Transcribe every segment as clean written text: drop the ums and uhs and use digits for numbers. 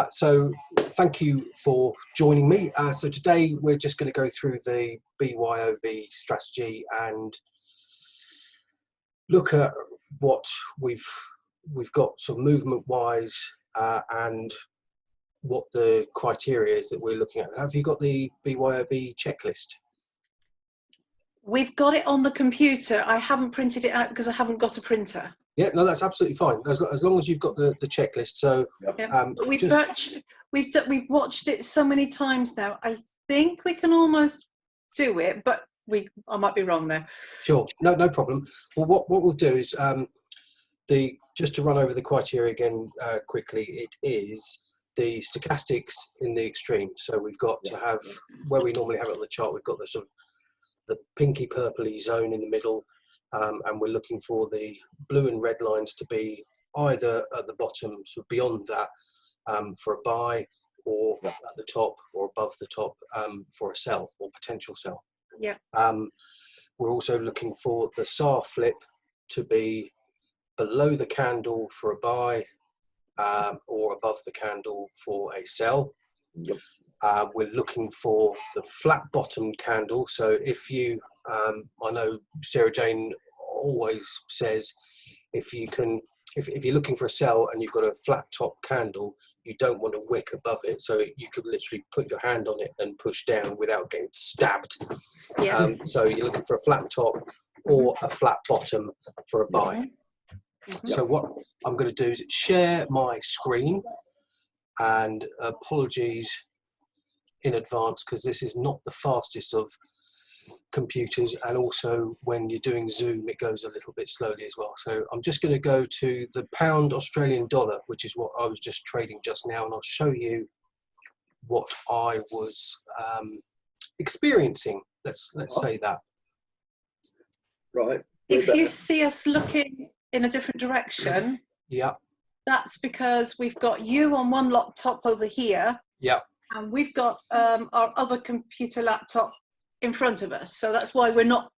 So thank you for joining me. So today we're just going to go through the BYOB strategy and look at what we've got sort of movement wise and what the criteria is that we're looking at. Have you got the BYOB checklist? We've got it on the computer. I haven't printed it out because I haven't got a printer. Yeah, no, that's absolutely fine. As long as you've got the checklist. So we've watched it so many times now. I think we can almost do it, but I might be wrong there. Sure, no problem. Well, what we'll do is just to run over the criteria again quickly. It is the stochastics in the extreme. So we've got to have where we normally have it on the chart. We've got the sort of the pinky purpley zone in the middle, and we're looking for the blue and red lines to be either at the bottom, sort of beyond that, for a buy, or at the top or above the top for a sell or potential sell. Yeah. We're also looking for the SAR flip to be below the candle for a buy, or above the candle for a sell. Yep. We're looking for the flat bottomed candle. So if you, I know Sarah Jane always says, if you're looking for a sell and you've got a flat top candle, you don't want to wick above it. So you could literally put your hand on it and push down without getting stabbed. Yeah. So you're looking for a flat top or a flat bottom for a buy. Mm-hmm. So what I'm going to do is share my screen, and apologies in advance because this is not the fastest of computers, and also when you're doing Zoom it goes a little bit slowly as well. So I'm just going to go to the pound Australian dollar, which is what I was just trading just now, and I'll show you what I was experiencing. Let's say that. Right. If you see us looking in a different direction, yeah, that's because we've got you on one laptop over here. Yeah. And we've got our other computer laptop in front of us. So that's why we're not,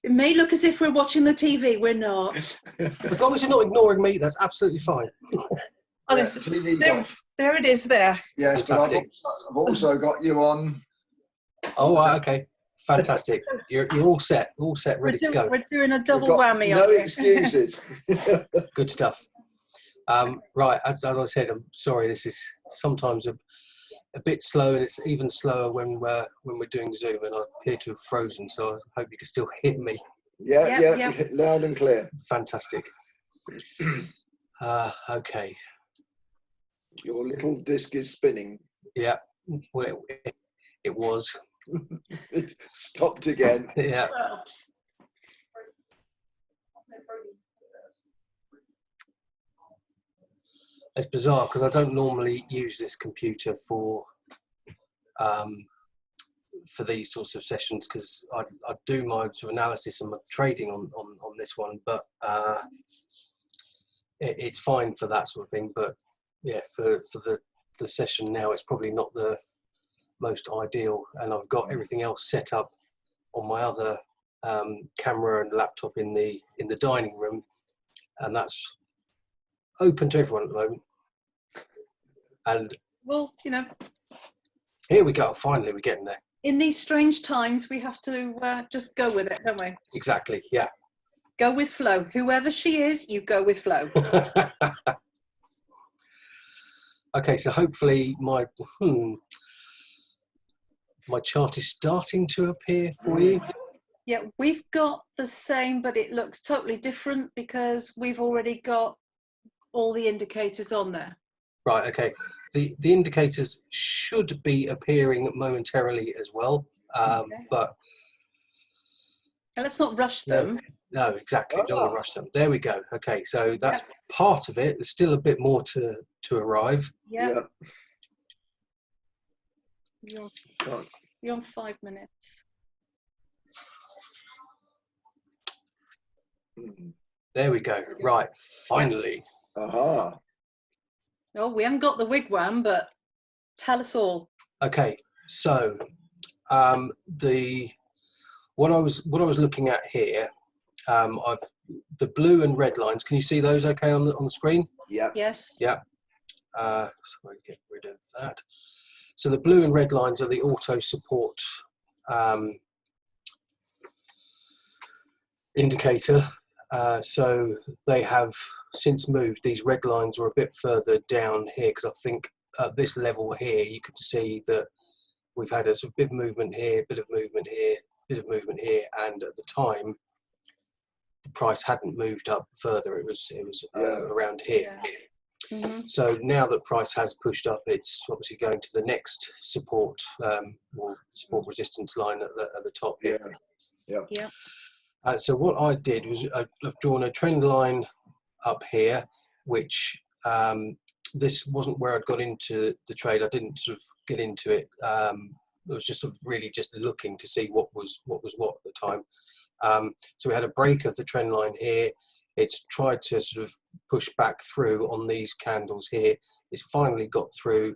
it may look as if we're watching the TV, we're not. As long as you're not ignoring me, that's absolutely fine. Honestly, there it is there. Yes, fantastic. But I've also got you on. Oh, okay. Fantastic. You're all set, ready to go. We're doing a double whammy. No excuses. Good stuff. Right, as I said, I'm sorry, this is sometimes a bit slow, and it's even slower when we're doing Zoom, and I appear to have frozen, so I hope you can still hear me. Yeah. Loud and clear. Fantastic. Okay. Your little disc is spinning. Yeah, well, it was. It stopped again. Yeah. It's bizarre because I don't normally use this computer for these sorts of sessions, because I do my sort of analysis and my trading on this one, but it's fine for that sort of thing. But yeah, for the session now, it's probably not the most ideal, and I've got everything else set up on my other camera and laptop in the dining room, and that's open to everyone at the moment. And well, here we go. Finally, we're getting there. In these strange times, we have to just go with it, don't we? Exactly. Yeah. Go with flow. Whoever she is, you go with flow. Okay, so hopefully my chart is starting to appear for you. Yeah, we've got the same, but it looks totally different because we've already got all the indicators on there. Right, okay. The indicators should be appearing momentarily as well, but let's not rush them. No, exactly. Don't want to rush them. There we go. Okay, so that's part of it. There's still a bit more to arrive. Yeah. You're on 5 minutes. There we go. Right, finally. Aha. Oh, we haven't got the wigwam, but tell us all. Okay, so what I was looking at here, the blue and red lines. Can you see those? Okay, on the screen. Yeah. Yes. Yeah. sorry, get rid of that. So the blue and red lines are the auto support indicator. So they have since moved. These red lines were a bit further down here, because I think at this level here you could see that we've had a sort of bit of movement here, bit of movement here, bit of movement here, and at the time the price hadn't moved up further. It was around here. Yeah. So now that price has pushed up, it's obviously going to the next support or support resistance line at the top here. Yeah. So what I did was I've drawn a trend line up here, which this wasn't where I'd got into the trade. I didn't sort of get into it. I was just sort of really just looking to see what was what at the time. So we had a break of the trend line here. It's tried to sort of push back through on these candles here. It's finally got through,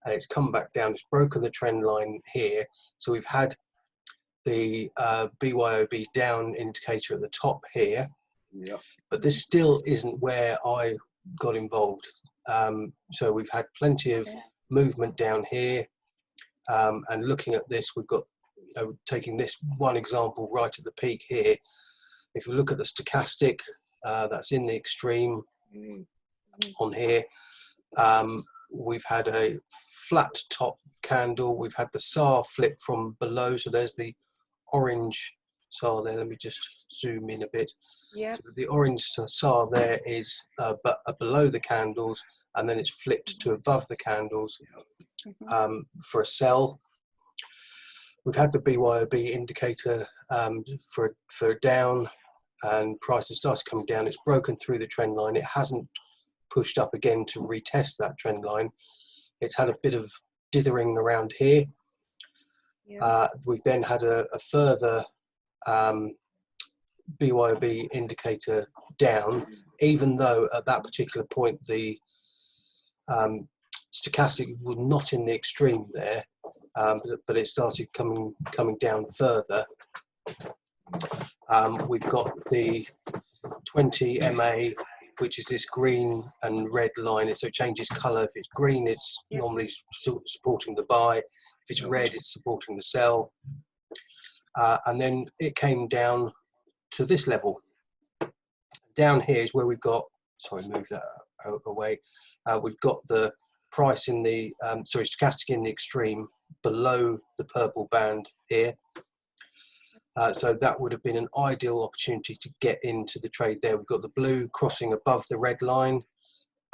and it's come back down. It's broken the trend line here. So we've had the BYOB down indicator at the top here, but this still isn't where I got involved. So we've had plenty of movement down here, and looking at this, we've got, taking this one example right at the peak here. If you look at the stochastic, that's in the extreme on here. We've had a flat top candle. We've had the SAR flip from below. So there's the orange SAR there. Let me just zoom in a bit. Yeah. So the orange SAR there is below the candles, and then it's flipped to above the candles for a sell. We've had the BYOB indicator for down, and prices started coming down. It's broken through the trend line. It hasn't pushed up again to retest that trend line. It's had a bit of dithering around here. We've then had a further BYOB indicator down, even though at that particular point the stochastic was not in the extreme there, but it started coming down further. We've got the 20 MA, which is this green and red line. So it changes colour. If it's green, it's normally supporting the buy. If it's red, it's supporting the sell. And then it came down to this level. Down here is where we've got, sorry, move that away. We've got the price in the, stochastic in the extreme below the purple band here. So that would have been an ideal opportunity to get into the trade there. We've got the blue crossing above the red line,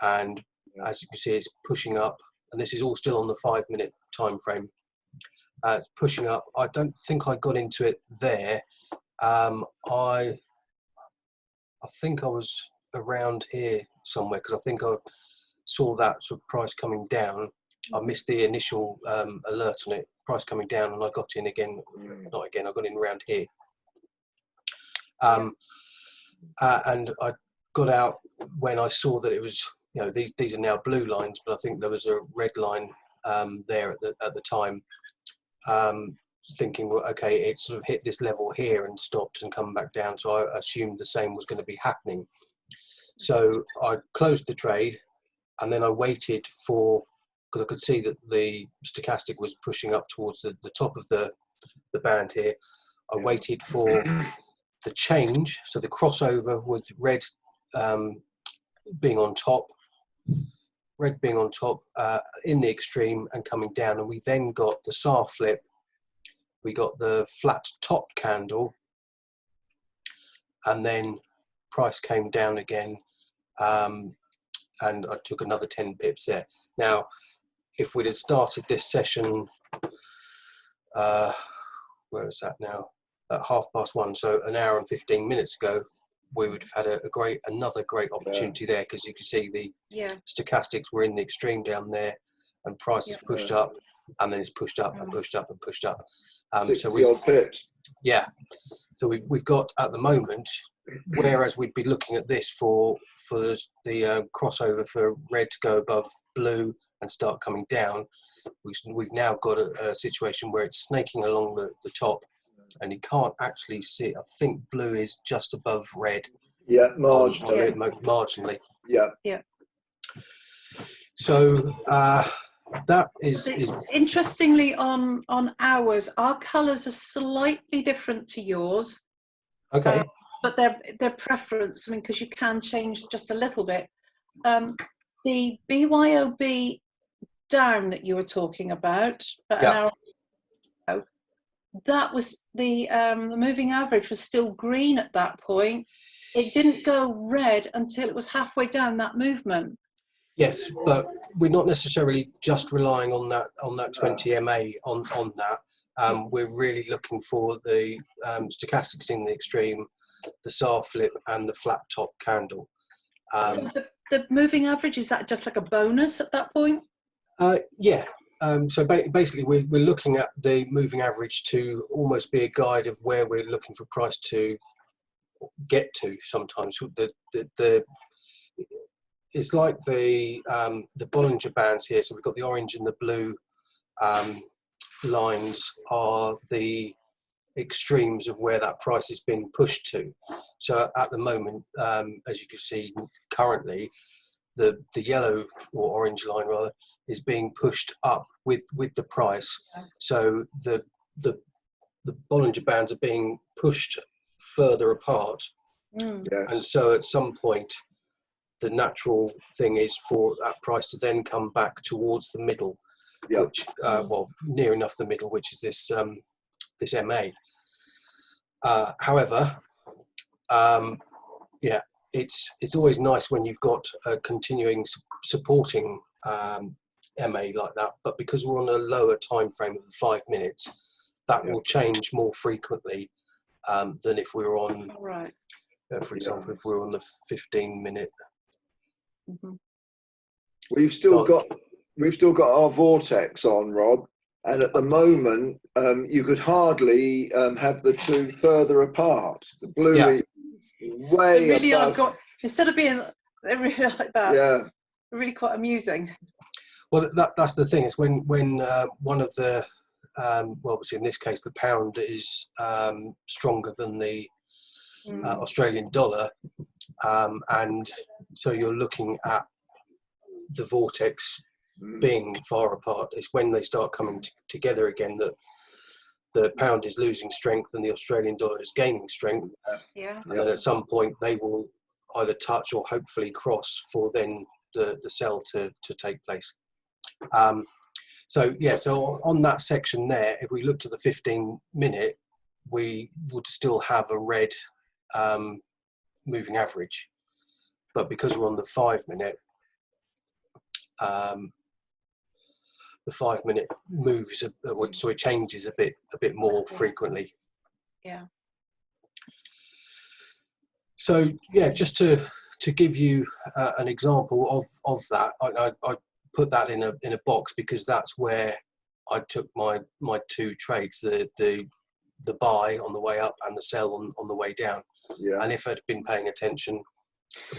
and as you can see, it's pushing up, and this is all still on the 5-minute time frame. It's pushing up. I don't think I got into it there. I think I was around here somewhere, because I think I saw that sort of price coming down. I missed the initial alert on it, price coming down, and I got in again. Not again, I got in around here. And I got out when I saw that it was, these are now blue lines, but I think there was a red line there at the time. Thinking, well, okay, it sort of hit this level here and stopped and come back down. So I assumed the same was going to be happening. So I closed the trade, and then I waited for, because I could see that the stochastic was pushing up towards the top of the band here. I waited for the change, so the crossover with red being on top, in the extreme and coming down, and we then got the SAR flip. We got the flat top candle, and then price came down again, and I took another 10 pips there. Now, if we'd have started this session, where is that now? At 1:30, so an hour and 15 minutes ago, we would have had another great opportunity there, because you can see the stochastics were in the extreme down there, and prices pushed up, and then it's pushed up and pushed up and pushed up. So we've pips. So we've got at the moment, whereas we'd be looking at this for the crossover for red to go above blue and start coming down, we've now got a situation where it's snaking along the top, and you can't actually see it. I think blue is just above red. Yeah, marginally. Marginally. Yeah. Yeah. So that is interestingly on ours, our colours are slightly different to yours. okay. But their preference, I mean, because you can change just a little bit. The BYOB down that you were talking about, an hour ago, that was the moving average was still green at that point. It didn't go red until it was halfway down that movement. Yes, but we're not necessarily just relying on that 20 MA on that. We're really looking for the stochastics in the extreme, the SAR flip, and the flat top candle. So the moving average, is that just like a bonus at that point? Yeah. So basically, we're looking at the moving average to almost be a guide of where we're looking for price to get to. Sometimes it's like the Bollinger Bands here. So we've got the orange and the blue lines are the extremes of where that price is being pushed to. So at the moment, as you can see currently, the yellow or orange line rather is being pushed up with the price. So the Bollinger Bands are being pushed further apart. Yes. And so at some point, the natural thing is for that price to then come back towards the middle, which well, near enough the middle, which is this this MA. However, yeah, it's always nice when you've got a continuing supporting MA like that, but because we're on a lower time frame of 5 minutes, that will change more frequently than if we were on, for example, if we were on the 15-minute. We've still got our vortex on, Rob, and at the moment you could hardly have the two further apart. The blue is way they really above. Instead of being, they're really like that. Yeah, they're really quite amusing. Well, that's the thing, is when one of the well, obviously in this case the pound is stronger than the Australian dollar, and so you're looking at the vortex being far apart. It's when they start coming together again that the pound is losing strength and the Australian dollar is gaining strength. And then at some point they will either touch or hopefully cross for then the sell to take place. So yeah, so on that section there, if we looked at the 15-minute, we would still have a red moving average, but because we're on the 5-minute, the 5-minute moves, so it changes a bit more frequently. Yeah. So yeah, just to give you an example of that, I put that in a box because that's where I took my two trades, the buy on the way up and the sell on the way down. And if I'd been paying attention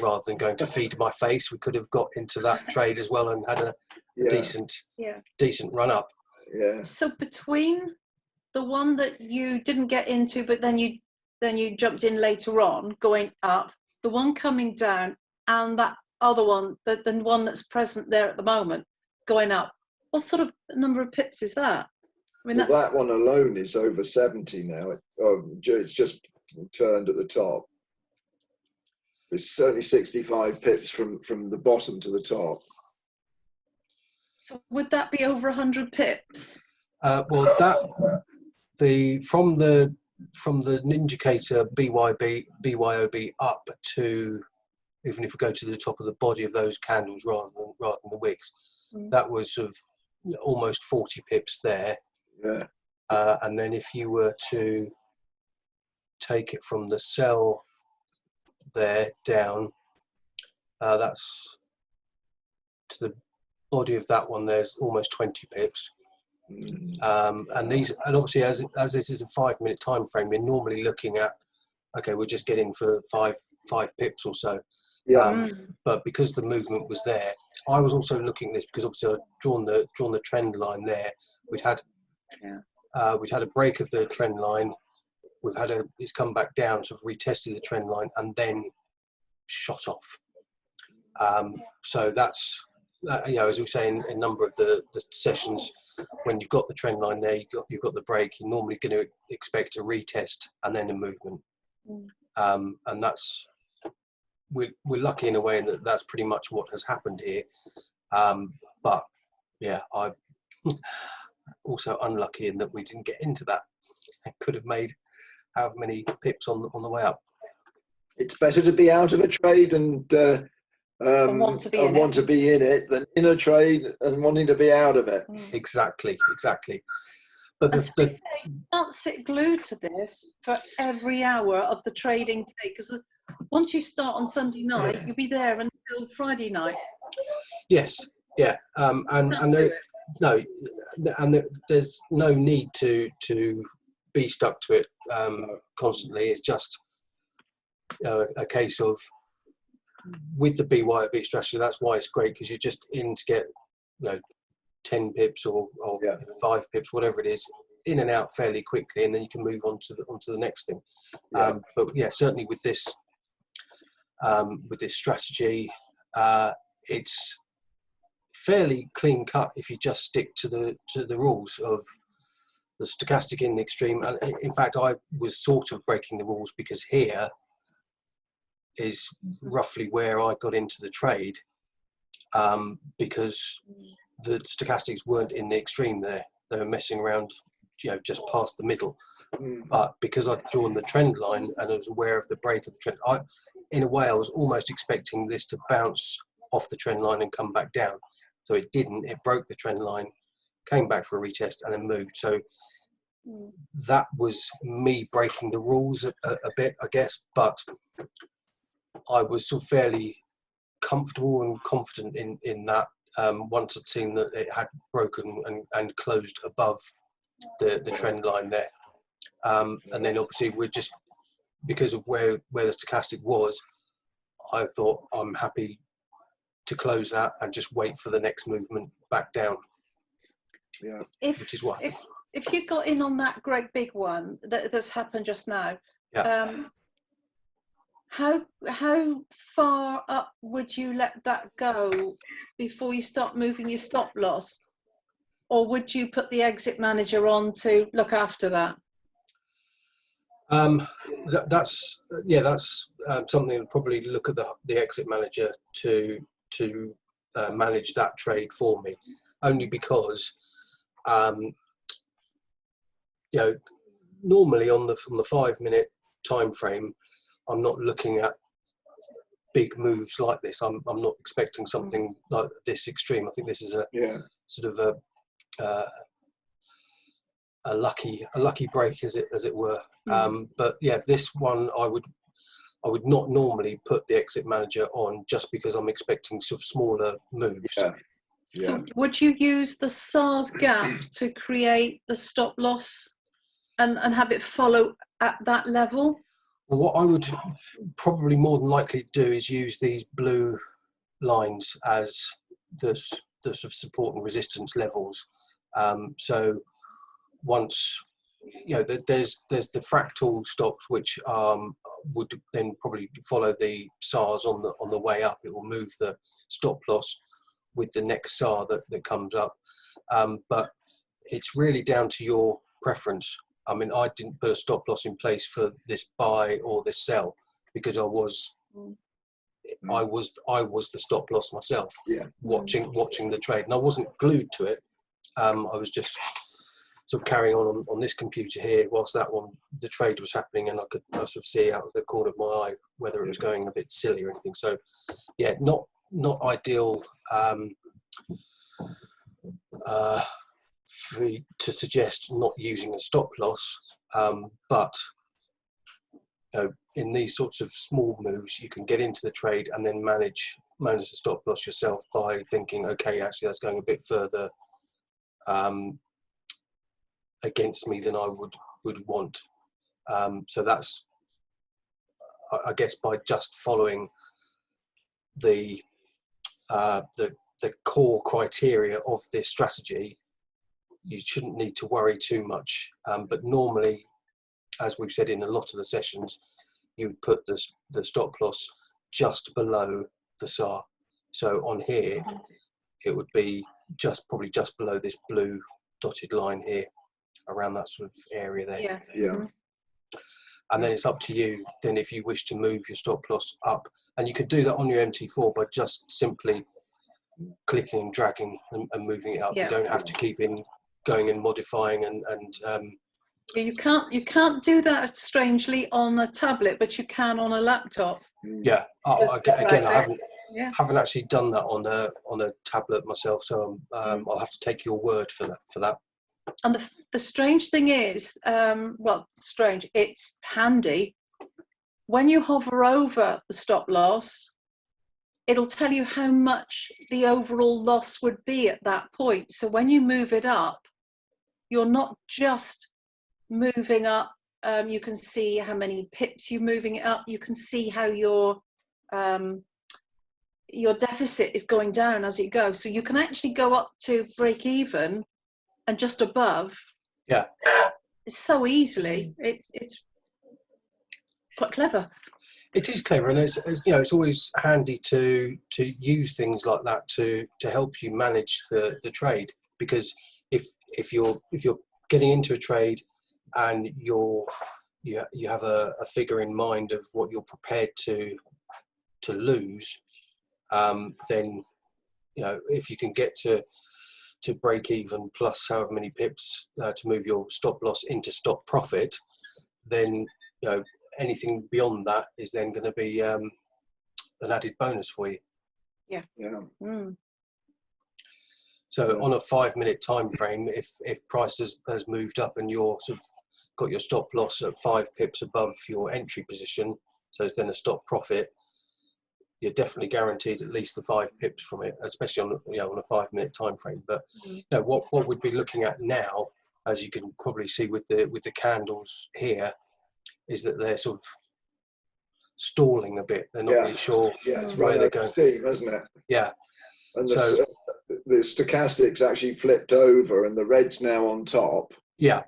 rather than going to feed my face, we could have got into that trade as well and had a decent run up. So between the one that you didn't get into but then you jumped in later on going up, the one coming down, and that other one, the one that's present there at the moment going up, what sort of number of pips is that? I mean, that one alone is over 70 now. It's just turned at the top. It's certainly 65 pips from the bottom to the top. So would that be over 100 pips? Well, from the indicator BYOB up to, even if we go to the top of the body of those candles rather than the wicks, that was sort of almost 40 pips there. And then if you were to take it from the sell there down, that's to the body of that one, there's almost 20 pips. And obviously as this is a 5-minute time frame, you're normally looking at, okay, we're just getting for five pips or so. But because the movement was there, I was also looking at this because obviously I'd drawn the trend line there. We'd had a break of the trend line. It's come back down, sort of retested the trend line and then shot off. So that's you know, as we say in a number of the sessions, when you've got the trend line there, you've got the break, you're normally going to expect a retest and then a movement. And that's, we're lucky in a way that that's pretty much what has happened here. But yeah, I'm also unlucky in that we didn't get into that. I could have made however many pips on the way up. It's better to be out of a trade and want to be in it than in a trade and wanting to be out of it. Exactly. But you can't sit glued to this for every hour of the trading day, because once you start on Sunday night, you'll be there until Friday night. Yes, yeah, and there's no need to be stuck to it constantly. It's just a case of, with the BYOB strategy, that's why it's great, because you're just in to get 10 pips or 5 pips, whatever it is, in and out fairly quickly, and then you can move on to the next thing. But yeah, certainly with this strategy, it's fairly clean cut if you just stick to the rules of the stochastic in the extreme. And in fact, I was sort of breaking the rules, because here is roughly where I got into the trade, because the stochastics weren't in the extreme there. They were messing around, just past the middle. But because I'd drawn the trend line and I was aware of the break of the trend, in a way I was almost expecting this to bounce off the trend line and come back down. So it didn't. It broke the trend line, came back for a retest, and then moved. So that was me breaking the rules a bit, I guess, but I was sort of fairly comfortable and confident in that once I'd seen that it had broken and closed above the trend line there. And then obviously we're just, because of where the stochastic was, I thought I'm happy to close that and just wait for the next movement back down. Yeah, which is what. If you got in on that great big one that's happened just now, how far up would you let that go before you start moving your stop loss, or would you put the exit manager on to look after that? That's something I'd probably look at the exit manager to manage that trade for me, only because normally from the 5 minute time frame, I'm not looking at big moves like this. I'm not expecting something like this extreme. I think this is a sort of a lucky break, as it were. But yeah, this one I would not normally put the exit manager on, just because I'm expecting sort of smaller moves. So would you use the SARS gap to create the stop loss and have it follow at that level? Well, what I would probably more than likely do is use these blue lines as the sort of support and resistance levels. So once there's the fractal stops, which would then probably follow the SARs on the way up. It will move the stop loss with the next SAR that comes up. But it's really down to your preference. I mean, I didn't put a stop loss in place for this buy or this sell, because I was the stop loss myself. Watching the trade, and I wasn't glued to it. I was just sort of carrying on this computer here whilst the trade was happening, and I could sort of see out of the corner of my eye whether it was going a bit silly or anything. So yeah, not ideal to suggest not using a stop loss, but in these sorts of small moves, you can get into the trade and then manage the stop loss yourself by thinking, okay, actually that's going a bit further against me than I would want. So that's, I guess, by just following the core criteria of this strategy, you shouldn't need to worry too much. But normally, as we've said in a lot of the sessions, you would put the stop loss just below the SAR. So on here, it would be probably just below this blue dotted line here, around that sort of area there. Yeah. Yeah. Mhm. And then it's up to you then if you wish to move your stop loss up, and you could do that on your MT4 by just simply clicking and dragging and moving it up. Yeah. You don't have to keep going and modifying and Yeah, you can't do that strangely on a tablet, but you can on a laptop. yeah. Again, I haven't actually done that on a tablet myself, so I'll have to take your word for that. And the strange thing is, well, strange, it's handy. When you hover over the stop loss, it'll tell you how much the overall loss would be at that point. So when you move it up, you're not just moving up. You can see how many pips you're moving it up. You can see how your deficit is going down as you go. So you can actually go up to break even and just above. Yeah. It's so easily. It's quite clever. It is clever, and it's you know, it's always handy to use things like that to help you manage the trade, because if you're getting into a trade and you have a figure in mind of what you're prepared to lose, then you know, if you can get to break even plus however many pips to move your stop loss into stop profit, then you know, anything beyond that is then going to be an added bonus for you. Yeah. Yeah. Mm. So on a 5-minute time frame, if price has moved up and you're sort of got your stop loss at 5 pips above your entry position, so it's then a stop profit, you're definitely guaranteed at least the 5 pips from it, especially on on a 5-minute time frame. But you know, what we'd be looking at now, as you can probably see with the candles here, is that they're sort of stalling a bit. They're not really sure where they're going. Steam, hasn't it? Yeah. And So the stochastics actually flipped over, and the red's now on top. yeah.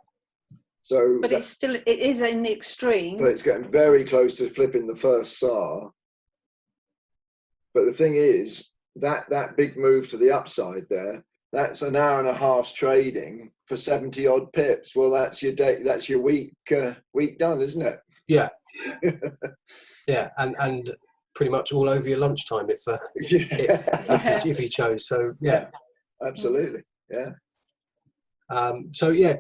So, but it is in the extreme. But it's getting very close to flipping the first SAR. But the thing is, that big move to the upside there, that's an hour and a half's trading for 70 odd pips. Well, that's your day. That's your week done, isn't it? Yeah. Yeah, and pretty much all over your lunchtime if you chose. So yeah, absolutely, yeah. So yeah,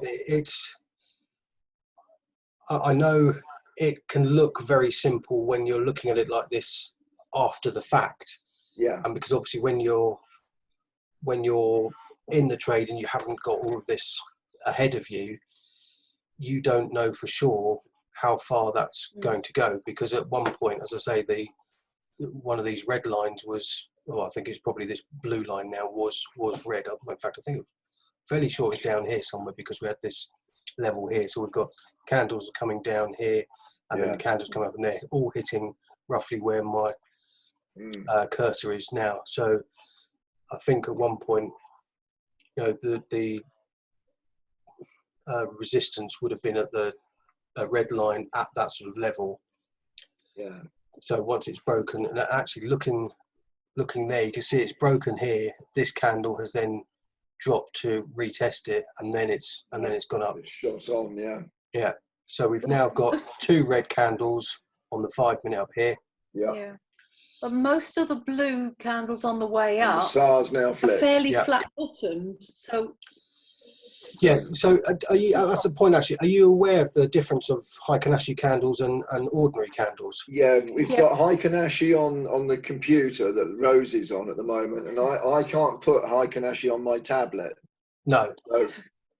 I know it can look very simple when you're looking at it like this after the fact. Yeah. And because obviously when you're in the trade and you haven't got all of this ahead of you, you don't know for sure how far that's going to go, because at one point, as I say, one of these red lines was, well, I think it's probably this blue line now was red. In fact, I think it was fairly sure it's down here somewhere, because we had this level here. So we've got candles coming down here, and then the candles come up, and they're all hitting roughly where my cursor is now. So I think at one point, you know, the resistance would have been at the red line at that sort of level. Yeah. So once it's broken, and actually looking there, you can see it's broken here. This candle has then dropped to retest it, and then it's gone up. It's shot on, yeah. Yeah. So we've now got 2 red candles on the 5-minute up here. Yeah. But most of the blue candles on the way up the SAR's now are flipped. fairly flat bottomed. So yeah. So are you, that's the point actually. Are you aware of the difference of Heikin-Ashi candles and ordinary candles? Yeah, we've got Heikin-Ashi on the computer that Rose is on at the moment, and I can't put Heikin-Ashi on my tablet. No. So,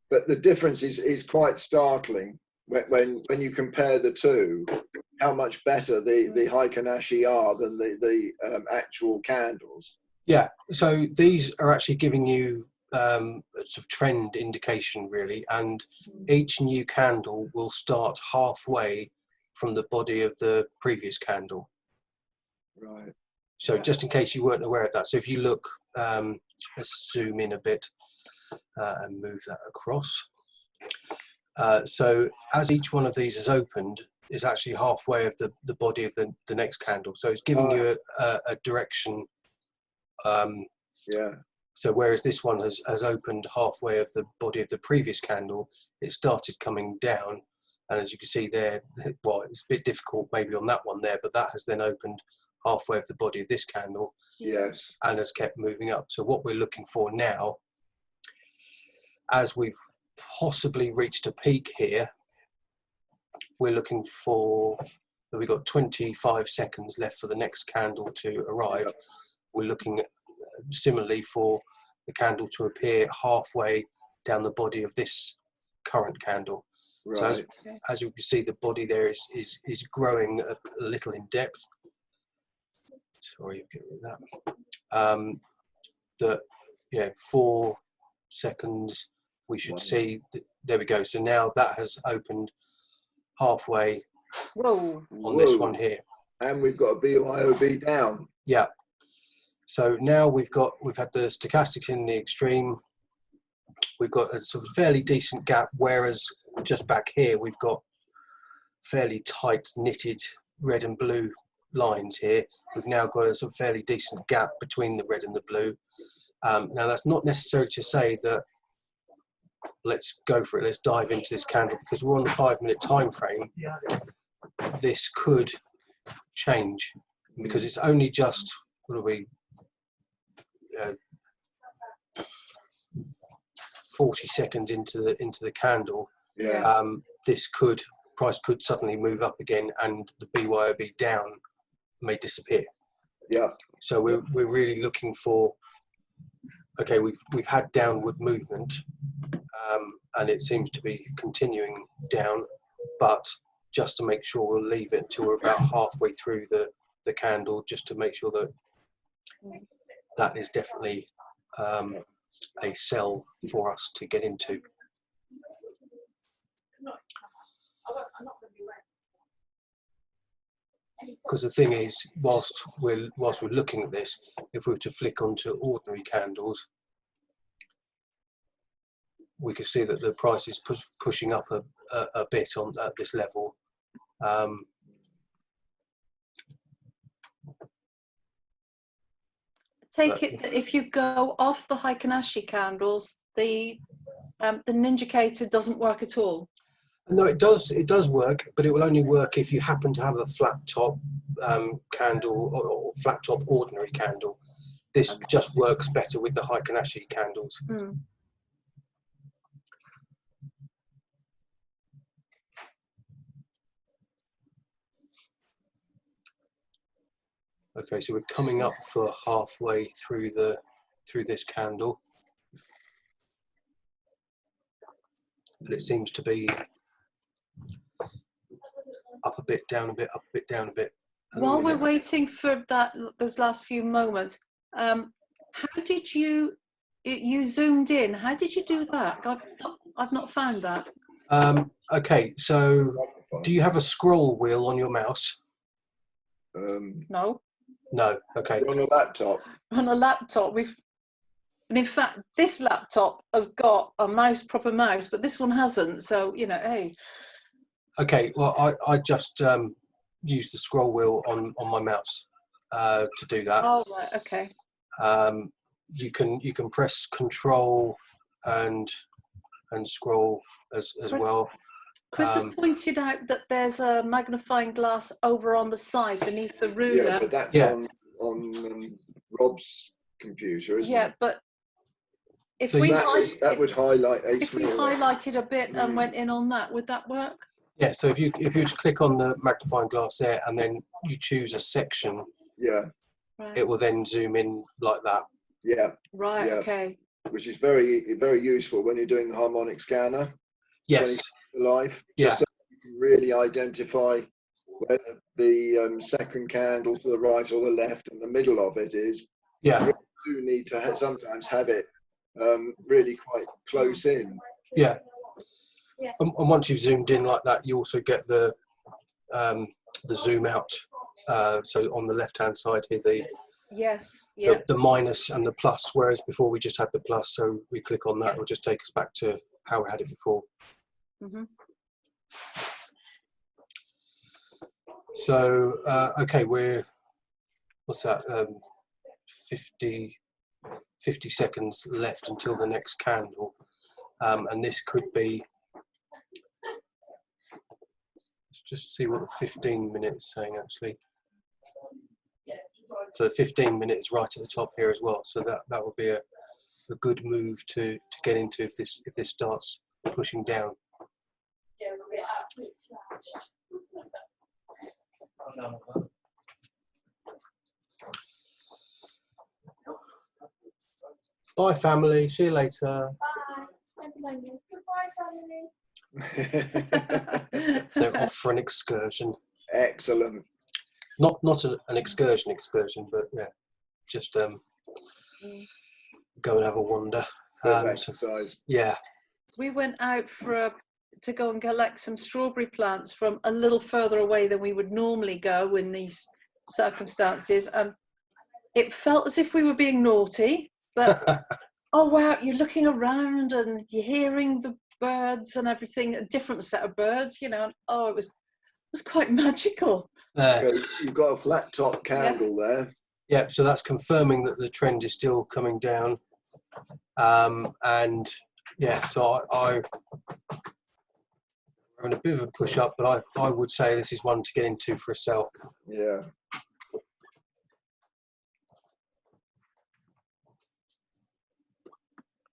but the difference is quite startling when you compare the two. How much better the Heikin-Ashi are than the actual candles. Yeah. So these are actually giving you a sort of trend indication, really, and each new candle will start halfway from the body of the previous candle. Right. So just in case you weren't aware of that, so if you look, let's zoom in a bit and move that across. So as each one of these is opened, is actually halfway of the body of the next candle. So it's giving you a direction. So whereas this one has opened halfway of the body of the previous candle, it started coming down, and as you can see there, well, it's a bit difficult maybe on that one there, but that has then opened halfway of the body of this candle, Yes, and has kept moving up. So what we're looking for now, as we've possibly reached a peak here, we're looking for, we've got 25 seconds left for the next candle to arrive. We're looking at, similarly, for the candle to appear halfway down the body of this current candle. right. So as you can see, the body there is growing a little in depth. Sorry, get rid of that. Yeah, 4 seconds. We should see. There we go. So now that has opened halfway. Whoa. On this one here. And we've got a BYOB down. Yeah. So now we've had the stochastics in the extreme. We've got a sort of fairly decent gap, whereas just back here we've got fairly tight knitted red and blue lines here. We've now got a sort of fairly decent gap between the red and the blue. Now that's not necessarily to say that let's go for it, let's dive into this candle, because we're on the 5-minute time frame. This could change because it's only just, what are we, 40 seconds into the candle. Yeah. This price could suddenly move up again, and the BYOB down may disappear. Yeah. So we're really looking for, okay, we've had downward movement, and it seems to be continuing down, but just to make sure, we'll leave it till we're about halfway through the candle, just to make sure that that is definitely a sell for us to get into. Because the thing is, whilst we're looking at this, if we were to flick onto ordinary candles, we can see that the price is pushing up a bit at this level. Take it that if you go off the Heikin-Ashi candles, the indicator doesn't work at all. No, it does work, but it will only work if you happen to have a flat top candle or flat top ordinary candle. This just works better with the Heikin-Ashi candles. Mm. Okay, so we're coming up for halfway through this candle, but it seems to be up a bit, down a bit, up a bit, down a bit. While we're waiting for those last few moments, how did you zoomed in? How did you do that? I've not found that. Okay, so do you have a scroll wheel on your mouse? No. No. Okay. On a laptop. On a laptop, and in fact, this laptop has got a proper mouse, but this one hasn't. So hey. Okay. Well, I just use the scroll wheel on my mouse to do that. Oh right. Okay. You can press Control and scroll as well. Chris has pointed out that there's a magnifying glass over on the side beneath the ruler. Yeah, but that's on Rob's computer, isn't it? Yeah, but if So we that would highlight if we highlighted a bit and went in on that, would that work? Yeah. So if you were to click on the magnifying glass there, and then you choose a section, yeah, right. It will then zoom in like that. Yeah. Right. Yeah. Okay. Which is very, very useful when you're doing the harmonic scanner. Yes. Live. Yeah. Just so you can really identify where the second candle to the right or the left and the middle of it is. Yeah. You do need to sometimes have it really quite close in. Yeah. And once you've zoomed in like that, you also get the zoom out. So on the left-hand side here, the minus and the plus, whereas before we just had the plus. So we click on that, it'll just take us back to how we had it before. Mm-hmm. So okay, what's that? 50. 50 seconds left until the next candle, and this could be, let's just see what the 15 minutes is saying actually. So the 15 minutes right at the top here as well, so that would be a good move to get into if this starts pushing down. Bye family, see you later. Bye. Goodbye, family. They're off for an excursion. Excellent. Not an excursion, but yeah, just go and have a wander. Bit of exercise. Yeah. We went out to go and collect some strawberry plants from a little further away than we would normally go in these circumstances, and it felt as if we were being naughty, but oh wow, you're looking around and you're hearing the birds and everything, a different set of birds, you know, and oh, it was quite magical. You've got a flat top candle there. Yeah, so that's confirming that the trend is still coming down, and yeah, so I'm in a bit of a push up, but I would say this is one to get into for a sell. Yeah.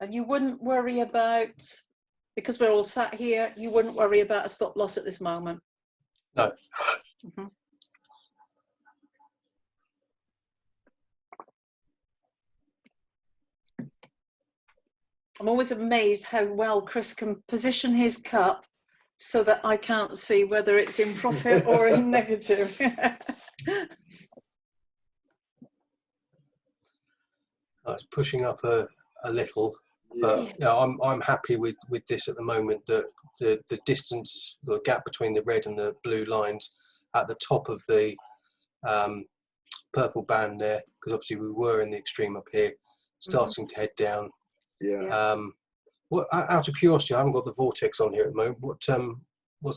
And you wouldn't worry about, because we're all sat here, you wouldn't worry about a stop loss at this moment. No. Mm-hmm. I'm always amazed how well Chris can position his cup so that I can't see whether it's in profit or in negative. It's pushing up a little, Yeah. but yeah, I'm happy with this at the moment. That the distance, the gap between the red and the blue lines at the top of the purple band there, because obviously we were in the extreme up here, starting to head down. Yeah. What, out of curiosity, I haven't got the vortex on here at the moment. What's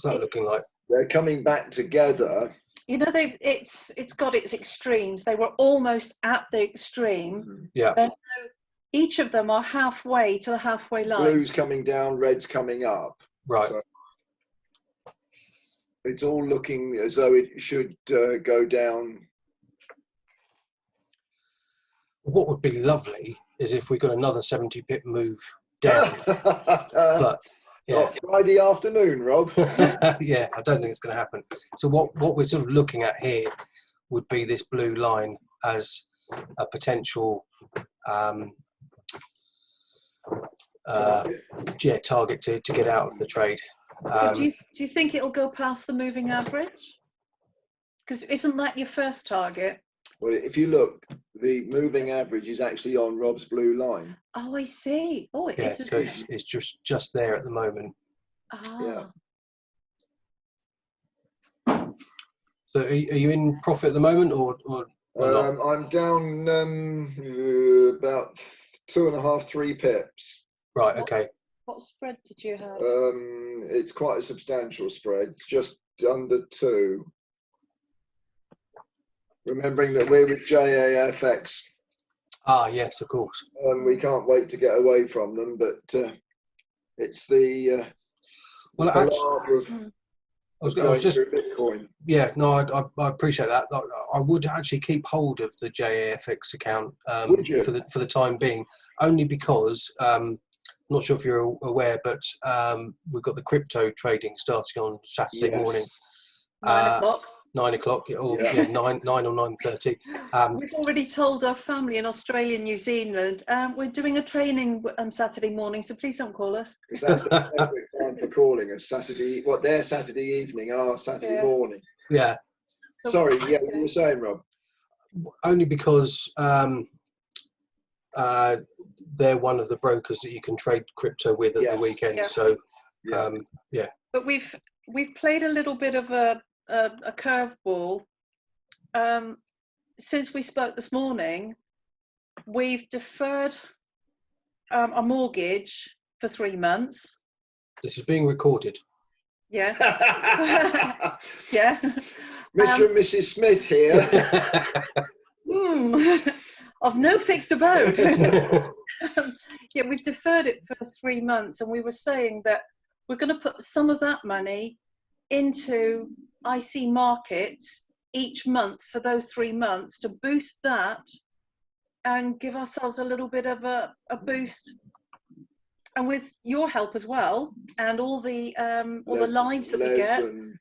that looking like? They're coming back together. You know, it's got its extremes. They were almost at the extreme. Yeah. And each of them are halfway to the halfway line. Blue's coming down, red's coming up. Right. So it's all looking as though it should go down. What would be lovely is if we got another 70 pip move down. But yeah. Friday afternoon, Rob. Yeah, I don't think it's going to happen. So what we're sort of looking at here would be this blue line as a potential target to get out of the trade. So do you think it'll go past the moving average? Because isn't that your first target? Well, if you look, the moving average is actually on Rob's blue line. Oh, I see. Oh, it is. So it's just there at the moment. Ah. Yeah. So are you in profit at the moment, or not? I'm down about 2.5, 3 pips. Right. Okay. What spread did you have? It's quite a substantial spread, just under 2. Remembering that we're with JAFX. Ah, yes, of course. We can't wait to get away from them, but it's the well, actually, I was just Bitcoin. Yeah, no, I appreciate that. I would actually keep hold of the JAFX account for the time being, only because I'm not sure if you're aware, but we've got the crypto trading starting on Saturday morning. 9 o'clock. 9 o'clock, or 9 or 9:30. We've already told our family in Australia and New Zealand we're doing a training Saturday morning, so please don't call us. That's the perfect time for calling us. Their Saturday evening, our Saturday morning. Yeah. Sorry, yeah, what you were saying, Rob? Only because they're one of the brokers that you can trade crypto with at the weekend. Yeah. So But we've played a little bit of a curveball. Since we spoke this morning, we've deferred a mortgage for 3 months. This is being recorded. Yeah. Yeah. Mr. and Mrs. Smith here. of no fixed about. Yeah, we've deferred it for 3 months, and we were saying that we're going to put some of that money into IC markets each month for those 3 months to boost that and give ourselves a little bit of a boost. And with your help as well, and all the lives that we get, and,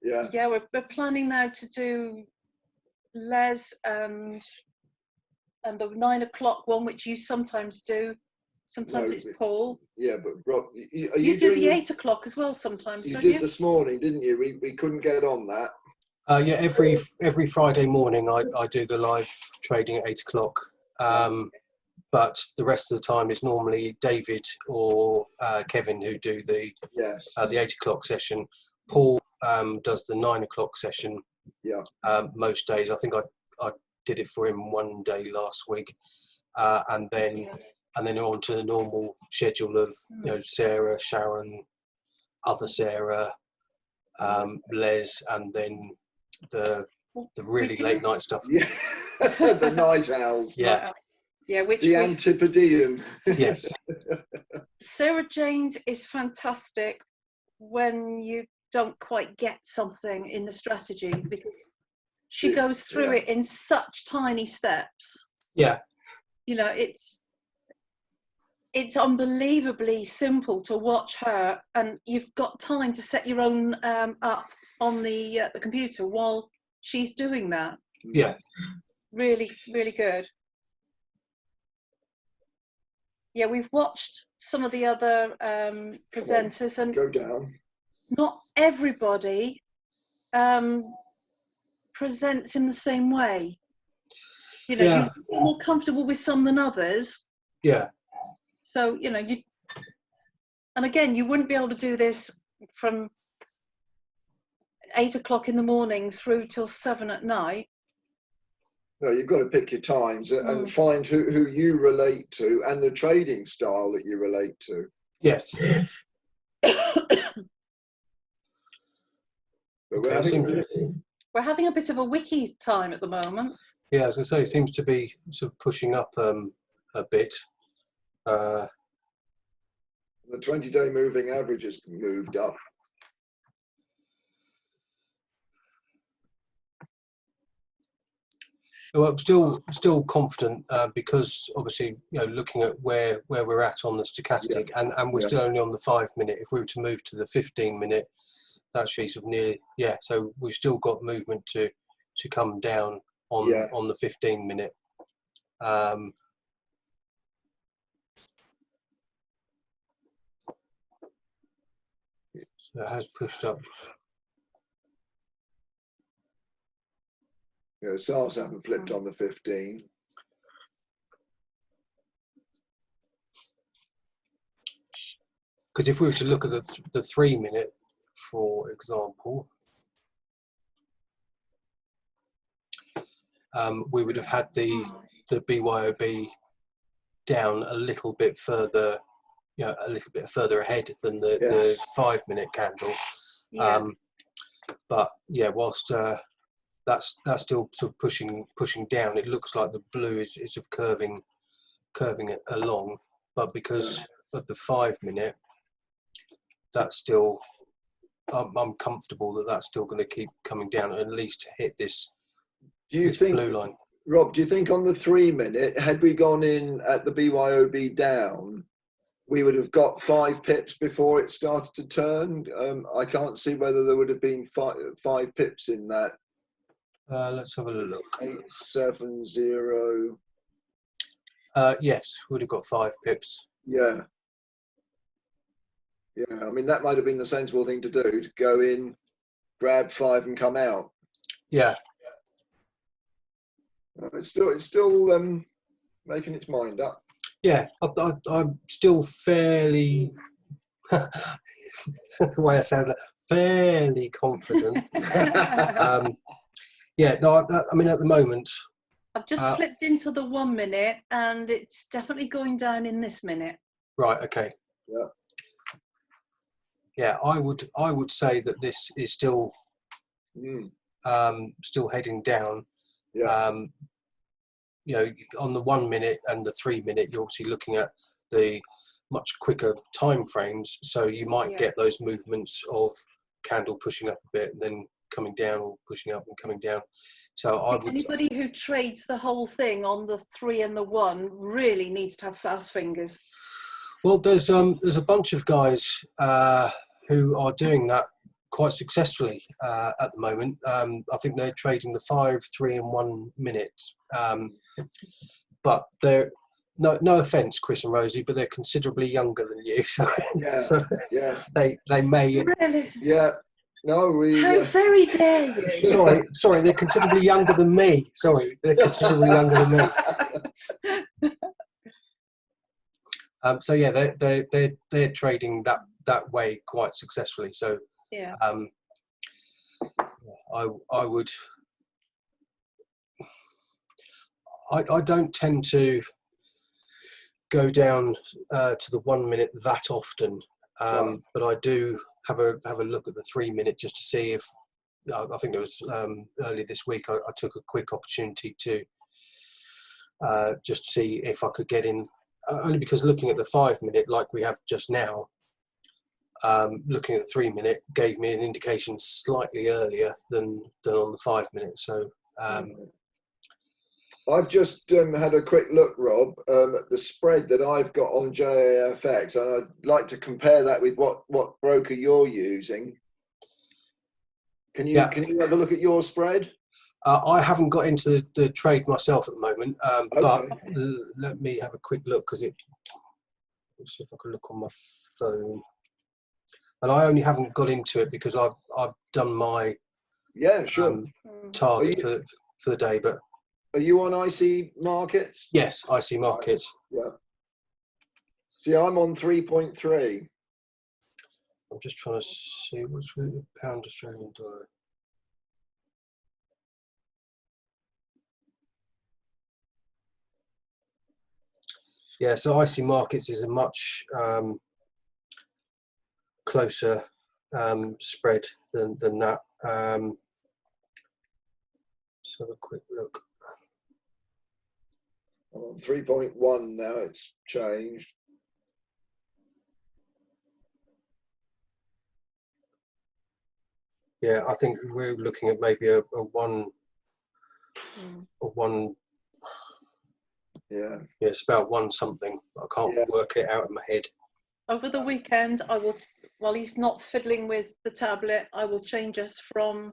yeah, yeah, we're planning now to do Les and the 9 o'clock one, which you sometimes do. Sometimes No, it's Paul. Yeah, but Rob, are You do the doing 8 o'clock as well sometimes, You don't did you? this morning, didn't you? We couldn't get on that. Yeah, every Friday morning I do the live trading at 8 o'clock. But the rest of the time is normally David or Kevin who do the 8 o'clock session. Paul does the 9 o'clock session. Yeah. Most days. I think I did it for him one day last week, and then on to the normal schedule of Sarah, Sharon, other Sarah, Les, and then the really late night stuff. Yeah, the night owls. Yeah. Yeah, which the Antipodean. Yes. Sarah Jane's is fantastic when you don't quite get something in the strategy, because she goes through it in such tiny steps. Yeah. You know, it's unbelievably simple to watch her, and you've got time to set your own up on the computer while she's doing that. Yeah. Really, really good. Yeah, we've watched some of the other presenters, and go down. Not everybody presents in the same way. You know, you're more comfortable with some than others. Yeah. So, and again, you wouldn't be able to do this from 8 o'clock in the morning through till 7 at night. No, you've got to pick your times and find who you relate to and the trading style that you relate to. Yes. But we're having a bit of a wiki time at the moment. Yeah, I was going to say, it seems to be sort of pushing up a bit. The 20-day moving average has moved up. Well, I'm still confident because obviously, looking at where we're at on the stochastic, and we're still only on the 5 minute. If we were to move to the 15 minute, that's actually sort of near. Yeah, so we've still got movement to come down on the 15 minute. So it has pushed up. Yeah, SARS haven't flipped on the 15. Because if we were to look at the 3 minute, for example, we would have had the BYOB down a little bit further, a little bit further ahead than the 5 minute candle. Yeah. But yeah, whilst that's still sort of pushing down, it looks like the blue is sort of curving it along, but because of the 5 minute, that's still I'm comfortable that that's still going to keep coming down, at least to hit this. Do you think, blue line? Rob? Do you think on the 3 minute, had we gone in at the BYOB down, we would have got 5 pips before it started to turn? I can't see whether there would have been five pips in that. Let's have a look. 870. Yes, would have got 5 pips. Yeah. Yeah, I mean, that might have been the sensible thing to do, to go in, grab 5 and come out. Yeah. It's still making its mind up. Yeah, I'm still fairly, the way I sound, fairly confident. Yeah, no, I mean, at the moment. I've just flipped into the 1 minute, and it's definitely going down in this minute. Right, okay. Yeah. Yeah, I would say that this is still still heading down. Yeah. you know, on the 1 minute and the 3 minute, you're obviously looking at the much quicker time frames. So you might get those movements of candle pushing up a bit and then coming down, or pushing up and coming down. So I would, anybody who trades the whole thing on the 3 and the 1 really needs to have fast fingers. well, there's a bunch of guys who are doing that quite successfully at the moment. I think they're trading the 5, 3 and 1 minute, but they're no offense, Chris and Rosie, but they're considerably younger than you. So, they may Really? Yeah. No, How very dare you? sorry, they're considerably younger than me. Sorry, they're considerably younger than me. So yeah, they're trading that way quite successfully. So Yeah. I would. I don't tend to go down to the 1 minute that often, but I do have a look at the 3 minute just to see if, I think it was earlier this week, I took a quick opportunity to just see if I could get in, only because looking at the 5 minute like we have just now, looking at the 3 minute gave me an indication slightly earlier than on the 5 minute. So I've just had a quick look, Rob, at the spread that I've got on JAFX, and I'd like to compare that with what broker you're using. Can you have a look at your spread? I haven't got into the trade myself at the moment, but let me have a quick look, because let's see if I can look on my phone. And I only haven't got into it because I've done my target for the day. But are you on IC Markets? Yes, IC Markets. Yeah. See, I'm on 3.3. I'm just trying to see what's the pound Australian dollar. Yeah, so IC Markets is a much closer spread than that. Let's have a quick look. I'm on 3.1 now, it's changed. Yeah, I think we're looking at maybe a one. Yeah, it's about one something. I can't work it out in my head. Over the weekend, I will, while he's not fiddling with the tablet, I will change us from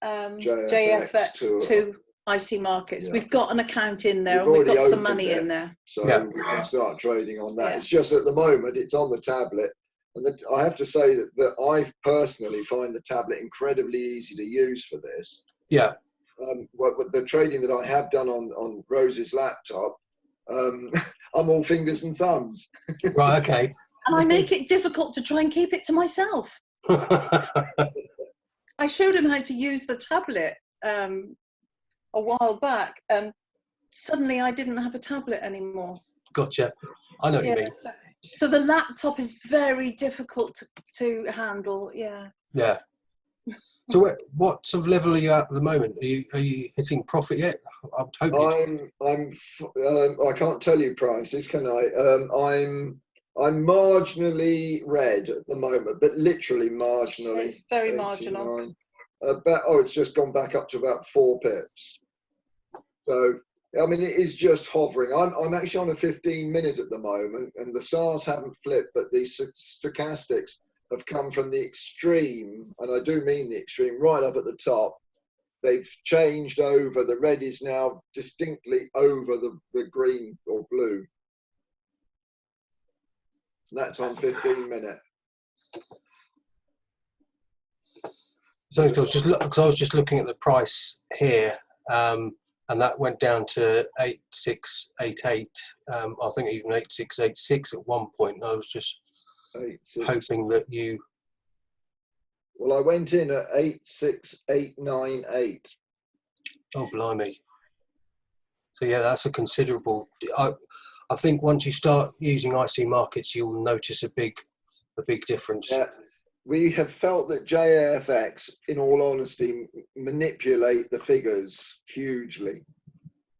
JFX to IC Markets. We've got an account in there, and we've got some money in there. So we can start trading on that. It's just at the moment, it's on the tablet. And I have to say that I personally find the tablet incredibly easy to use for this. Yeah. The trading that I have done on Rose's laptop, I'm all fingers and thumbs. Right, okay. And I make it difficult to try and keep it to myself. I showed him how to use the tablet a while back, and suddenly I didn't have a tablet anymore. Gotcha. I know what you mean. So the laptop is very difficult to handle. Yeah. Yeah. So what sort of level are you at the moment? Are you hitting profit yet? I'm hoping. I can't tell you prices, can I? I'm marginally red at the moment, but literally marginally. It's very marginal. It's just gone back up to about 4 pips. So I mean, it is just hovering. I'm actually on a 15 minute at the moment, and the SARs haven't flipped, but these stochastics have come from the extreme, and I do mean the extreme, right up at the top. They've changed over. The red is now distinctly over the green or blue. And that's on 15 minute. So because I was just looking at the price here, and that went down to 8688. I think even 8686 at one point. I was just hoping that you. Well, I went in at 86898. Oh, blimey! So yeah, that's a considerable. I think once you start using IC Markets, you'll notice a big difference. Yeah, we have felt that JAFX, in all honesty, manipulate the figures hugely.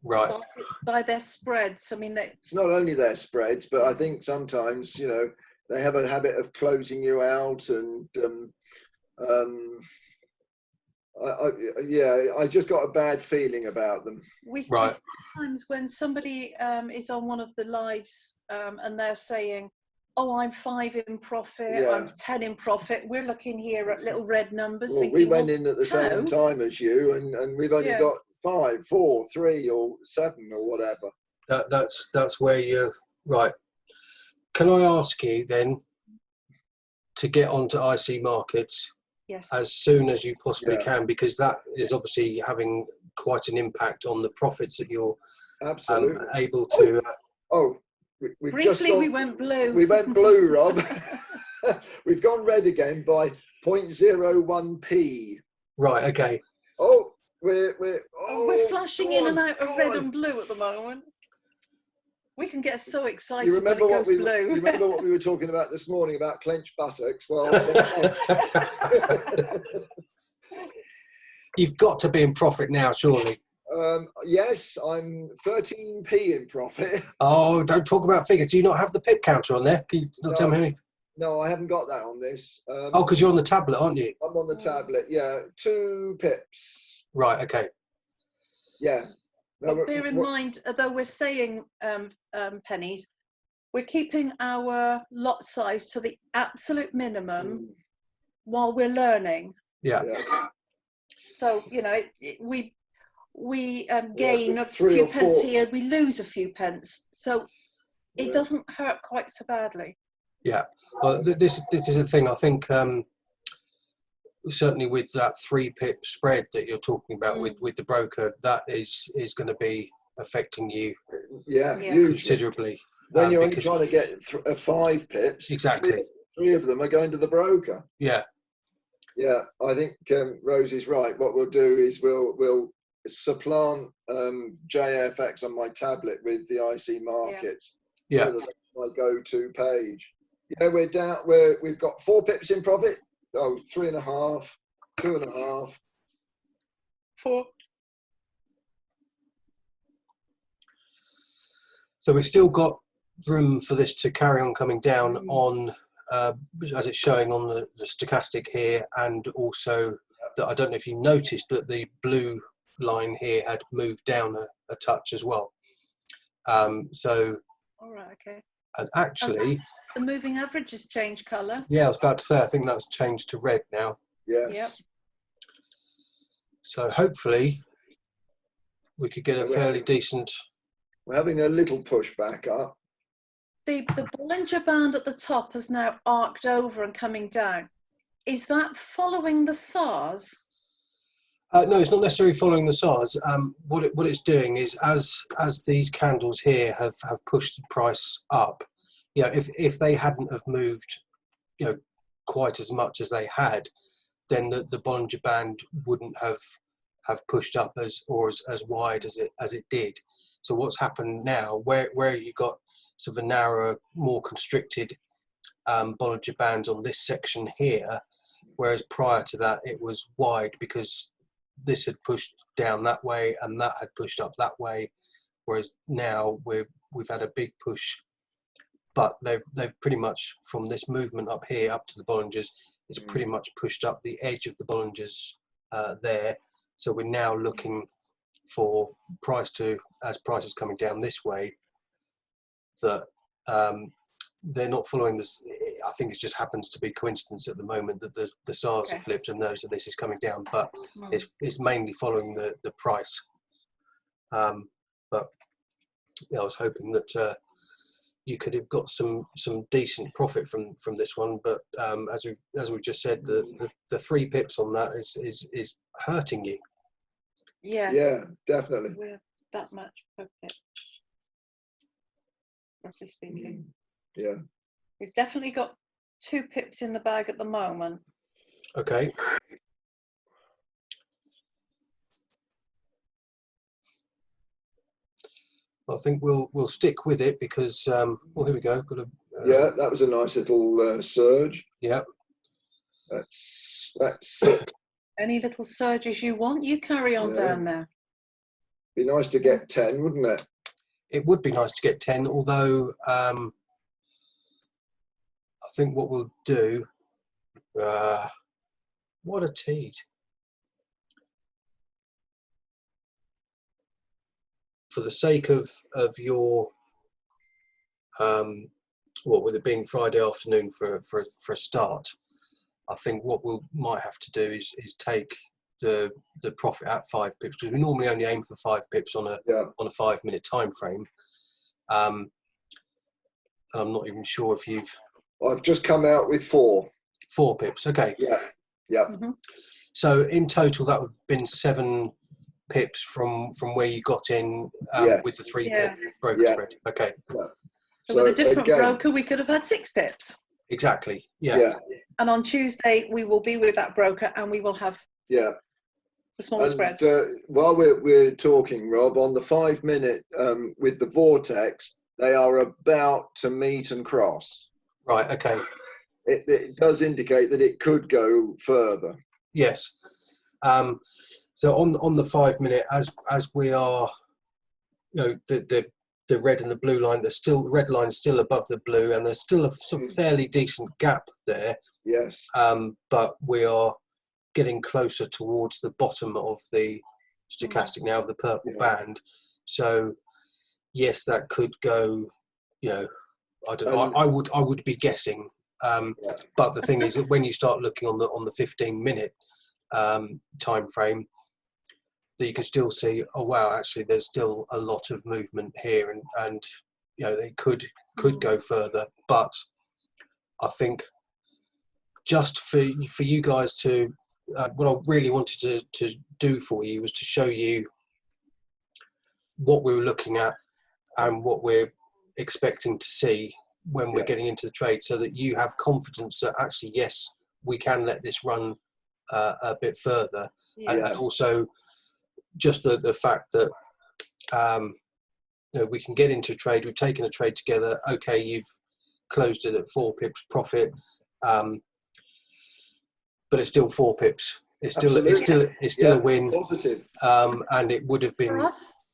Right. by their spreads. I mean, it's not only their spreads, but I think sometimes, you know, they have a habit of closing you out, and I just got a bad feeling about them. We Right. sometimes when somebody is on one of the lives and they're saying, "Oh, I'm 5 in profit, I'm 10 in profit," we're looking here at little red numbers. Well, thinking, we went in at the same time as you, and we've only got 5, 4, 3, or 7, or whatever. That's where you're right. Can I ask you then to get onto IC markets as soon as you possibly can, because that is obviously having quite an impact on the profits that you're able to. We went blue. We went blue, Rob. We've gone red again by 0.01p. Right. Okay. We're flashing in and out of red and blue at the moment. We can get so excited you remember when it goes blue. You remember what we were talking about this morning about clenched buttocks? Well, you've got to be in profit now, surely. Yes, I'm 13p in profit. Oh, don't talk about figures. Do you not have the pip counter on there? Can you not tell me? No, I haven't got that on this. Because you're on the tablet, aren't you? I'm on the tablet, yeah. 2 pips. Right, okay. Yeah. No, but bear in mind, although we're saying pennies, we're keeping our lot size to the absolute minimum while we're learning. Yeah. So, you know, we gain a few pence here, we lose a few pence. So it doesn't hurt quite so badly. Yeah. Well, this is the thing. I think certainly with that 3 pip spread that you're talking about with the broker, that is going to be affecting you considerably. When you're only trying to get 5 pips, exactly, 3 of them are going to the broker. Yeah. I think Rose is right. What we'll do is we'll supplant JFX on my tablet with the IC markets, so that that's my go-to page. Yeah, we're down. We've got 4 pips in profit. 3.5, 2.5, 4. So we've still got room for this to carry on coming down on, as it's showing on the stochastic here, and also that I don't know if you noticed that the blue line here had moved down a touch as well. So. All right. Okay. And actually. The moving average has changed colour. Yeah, I was about to say, I think that's changed to red now. Yes. Yep. So hopefully we could get a fairly decent... We're having a little push back up. The Bollinger Band at the top has now arced over and coming down. Is that following the SARS? No, it's not necessarily following the SARS. What it's doing is as these candles here have pushed the price up, if they hadn't have moved, quite as much as they had, then the Bollinger Band wouldn't have pushed up as wide as it did. So what's happened now, where you got sort of a narrower, more constricted Bollinger Bands on this section here, whereas prior to that it was wide because this had pushed down that way and that had pushed up that way, whereas now we've had a big push. But they've pretty much, from this movement up here up to the Bollingers, it's pretty much pushed up the edge of the Bollingers there. So we're now looking for as price is coming down this way, that they're not following this. I think it just happens to be coincidence at the moment that the SARS have flipped and knows that this is coming down, but it's mainly following the price. But I was hoping that you could have got some decent profit from this one, but as we've just said, the 3 pips on that is hurting you. Yeah, definitely. We're that much per pip, roughly speaking. Yeah, we've definitely got 2 pips in the bag at the moment. Okay. I think we'll stick with it because well, here we go. Got a, yeah, that was a nice little surge. Yeah. That's 6. Any little surges you want, you carry on down there. Be nice to get 10, wouldn't it? It would be nice to get 10, although I think what we'll do, what a tease. For the sake of your, what with it being Friday afternoon for a start, I think what we might have to do is take the profit at 5 pips, because we normally only aim for 5 pips on a 5-minute time frame. And I'm not even sure if you've. I've just come out with 4. 4 pips, okay. Yeah, yeah. Mm-hmm. So in total, that would have been 7 pips from where you got in with the 3 pip broker spread. Okay. Yeah. So with a different broker, we could have had 6 pips. Exactly. Yeah. And on Tuesday, we will be with that broker, and we will have the smaller spreads. While we're talking, Rob, on the 5-minute with the vortex, they are about to meet and cross. Right. Okay. It does indicate that it could go further. Yes. So on the 5-minute, as we are, the red and the blue line, the red line is still above the blue, and there's still a sort of fairly decent gap there. Yes. But we are getting closer towards the bottom of the stochastic now, of the purple band. So yes, that could go. I don't know. I would be guessing. But the thing is that when you start looking on the 15-minute time frame, that you can still see, oh wow, actually there's still a lot of movement here, and they could go further. But I think just for you guys to, what I really wanted to do for you was to show you what we were looking at and what we're expecting to see when we're getting into the trade, so that you have confidence that actually, yes, we can let this run a bit further. And also just the fact that we can get into a trade. We've taken a trade together. Okay, you've closed it at 4 pips profit, but it's still 4 pips. It's still a win. Positive. And it would have been.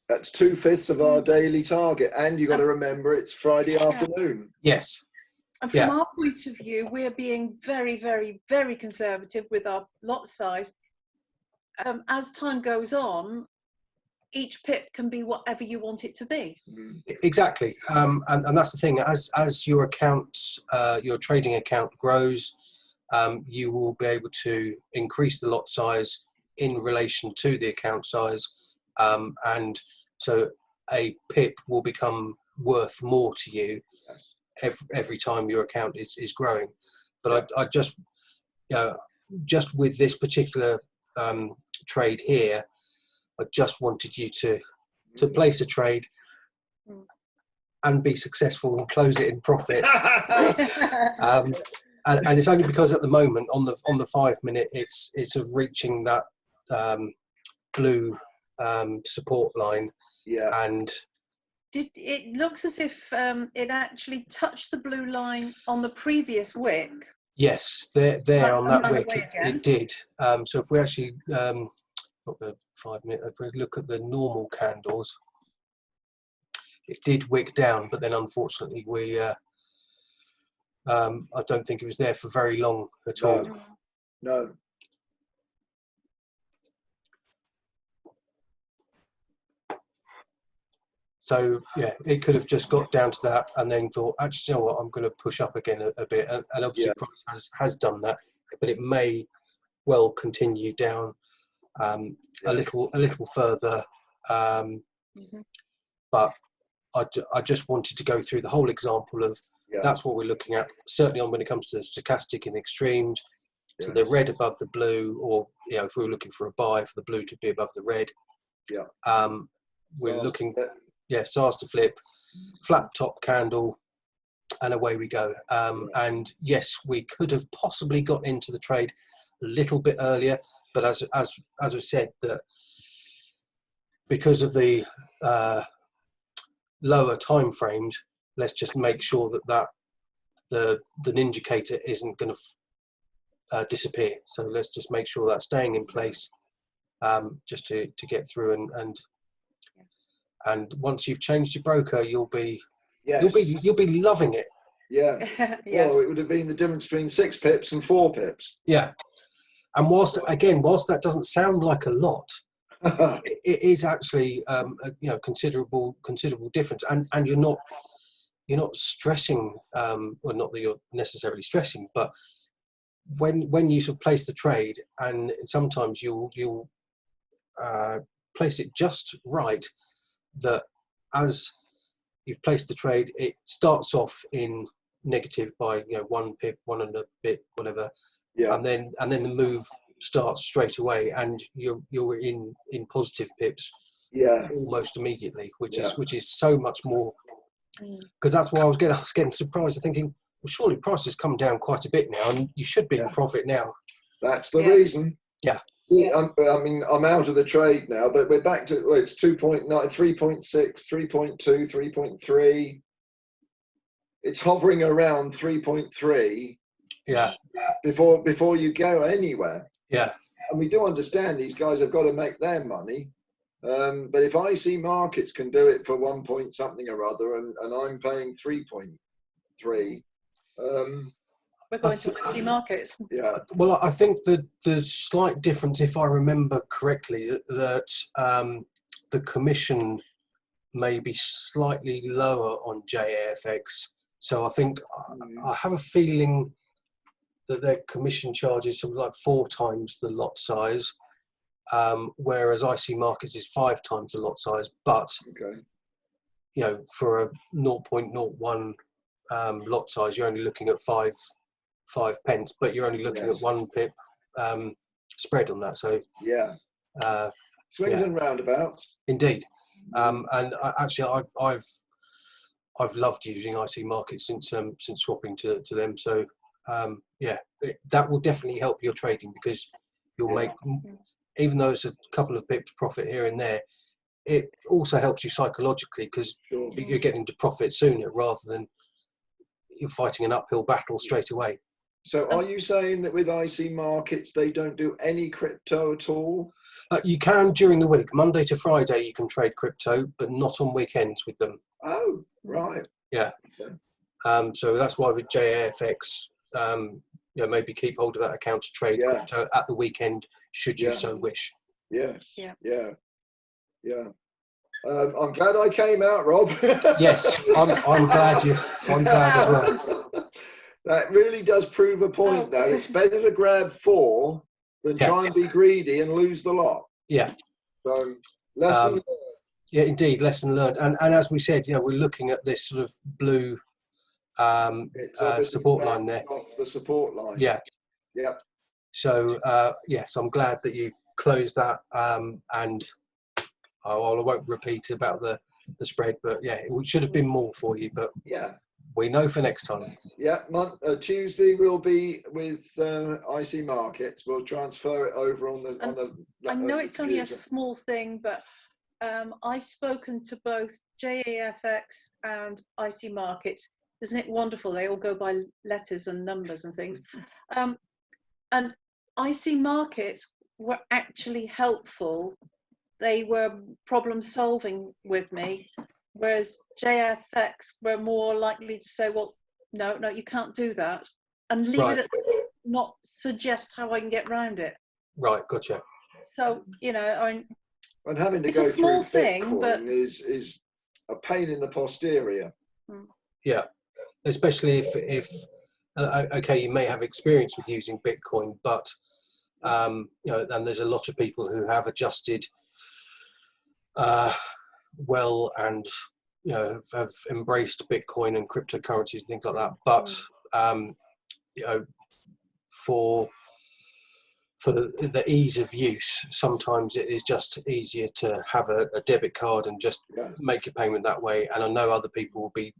That's 2/5 of our daily target, and you got to remember it's Friday afternoon. Yes. And from our point of view, we're being very, very, very conservative with our lot size. As time goes on, each pip can be whatever you want it to be. Exactly, and that's the thing. As your account, your trading account grows, you will be able to increase the lot size in relation to the account size, and so a pip will become worth more to you every time your account is growing. But I just, just with this particular trade here, I just wanted you to place a trade and be successful and close it in profit. And it's only because at the moment on the 5-minute, it's sort of reaching that blue support line. Yeah. And it looks as if it actually touched the blue line on the previous wick. Yes, there on that wick it did. So if we actually not the 5-minute, if we look at the normal candles, it did wick down, but then unfortunately we I don't think it was there for very long at all. No. So yeah, it could have just got down to that and then thought, actually, you know what, I'm going to push up again a bit, and obviously price has done that, but it may well continue down a little further. But I just wanted to go through the whole example of that's what we're looking at. Certainly on when it comes to the stochastic in extremes, to the red above the blue, or if we were looking for a buy, for the blue to be above the red. We're looking. SARS to flip, flat top candle, and away we go. And yes, we could have possibly got into the trade a little bit earlier, but as we said, that because of the lower time frames, let's just make sure that the indicator isn't going to disappear. So let's just make sure that's staying in place, just to get through and and once you've changed your broker, you'll be Yes. you'll be loving it. Yeah. Yes. Well, it would have been the difference between 6 pips and 4 pips. Yeah. And whilst that doesn't sound like a lot, it is actually considerable difference, and you're not stressing, well, not that you're necessarily stressing, but when you sort of place the trade, and sometimes you'll place it just right, that as you've placed the trade, it starts off in negative by 1 pip, 1 and a bit, whatever. Yeah. And then the move starts straight away, and you're in positive pips. Yeah. Almost immediately, which Yeah. is so much more. Because that's why I was getting surprised, thinking, well, surely prices come down quite a bit now, and you should be in profit now. That's the reason. Yeah. I mean, I'm out of the trade now, but we're back to, well, it's 2.9, 3.6, 3.2, 3.3. It's hovering around 3.3. Yeah. Before you go anywhere. Yeah. And we do understand these guys have got to make their money. But if IC markets can do it for 1 point something or other, and I'm paying 3.3, we're going to IC markets. yeah. Well, I think that there's slight difference, if I remember correctly, that the commission may be slightly lower on JAFX. So I think I have a feeling that their commission charge is something like 4 times the lot size, whereas IC markets is 5 times the lot size. But for a 0.01 lot size, you're only looking at 5 pence, but you're only looking at 1 pip spread on that. So swings and roundabouts. Indeed. And actually, I've loved using IC markets since swapping to them. So that will definitely help your trading, because you'll make, even though it's a couple of pips profit here and there, it also helps you psychologically, because you're getting to profit sooner rather than you're fighting an uphill battle straight away. So are you saying that with IC markets, they don't do any crypto at all? You can during the week. Monday to Friday, you can trade crypto, but not on weekends with them. Oh, right. Yeah. So that's why with JAFX, maybe keep hold of that account to trade crypto at the weekend, should you so wish. Yes. Yeah. I'm glad I came out, Rob. Yes, I'm glad as well. That really does prove a point, though. It's better to grab 4 than try and be greedy and lose the lot. Yeah. So, lesson learned. Yeah, indeed, lesson learned. And as we said, we're looking at this sort of blue support line there. Off the support line. Yeah. Yeah. So, so I'm glad that you closed that. And I won't repeat about the spread, but it should have been more for you. But we know for next time. Yeah, Tuesday we'll be with IC markets. We'll transfer it over on the. I know it's only a small thing, but I've spoken to both JAFX and IC markets. Isn't it wonderful? They all go by letters and numbers and things. And IC markets were actually helpful. They were problem solving with me, whereas JFX were more likely to say, well, no, you can't do that, and leave it at, not suggest how I can get around it. Right, gotcha. So, and having to it's go a small through thing, Bitcoin but is a pain in the posterior. Yeah, especially if okay, you may have experience with using Bitcoin, but and there's a lot of people who have adjusted well, and have embraced Bitcoin and cryptocurrencies and things like that. But for the ease of use, sometimes it is just easier to have a debit card and just make your payment that way. And I know other people will be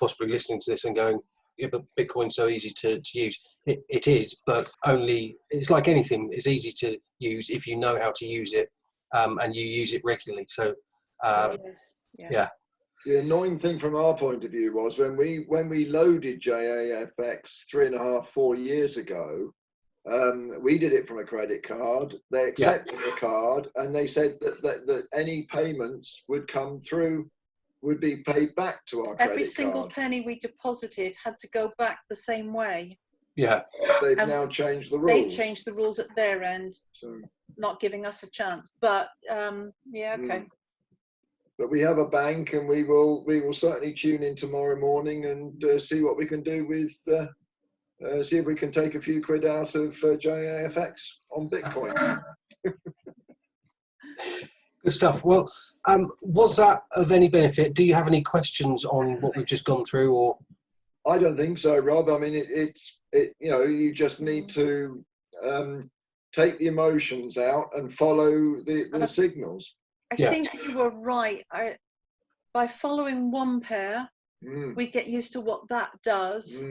possibly listening to this and going, yeah, but Bitcoin's so easy to use. It is, but only, it's like anything, it's easy to use if you know how to use it, and you use it regularly. So the annoying thing from our point of view was when we loaded JAFX 3.5-4 years ago, We did it from a credit card. They accepted the card, and they said that any payments would come through, would be paid back to our credit card. Every single penny we deposited had to go back the same way. Yeah. They've now changed the rules. They've changed the rules at their end, so, not giving us a chance. But yeah, okay. But we have a bank, and we will certainly tune in tomorrow morning and see what we can do with. See if we can take a few quid out of JAFX on Bitcoin. Good stuff. Well, was that of any benefit? Do you have any questions on what we've just gone through, or? I don't think so, Rob. I mean, it's you know, you just need to take the emotions out and follow the signals. I think you were right. By following one pair, we get used to what that does.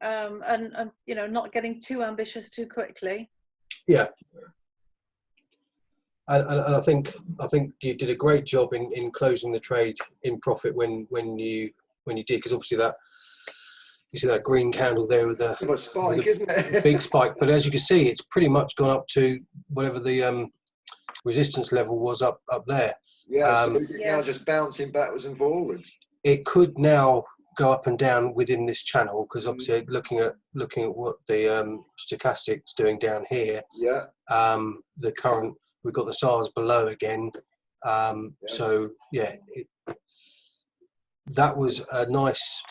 And you know, not getting too ambitious too quickly. Yeah. And I think you did a great job in closing the trade in profit when you did, because obviously that you see that green candle there with a spike, isn't it? Big spike. But as you can see, it's pretty much gone up to whatever the resistance level was up there. Yeah, so is it now just bouncing backwards and forwards? It could now go up and down within this channel, because obviously looking at what the stochastic's doing down here. Yeah. The current, we've got the SARS below again. So yeah, that was a nice,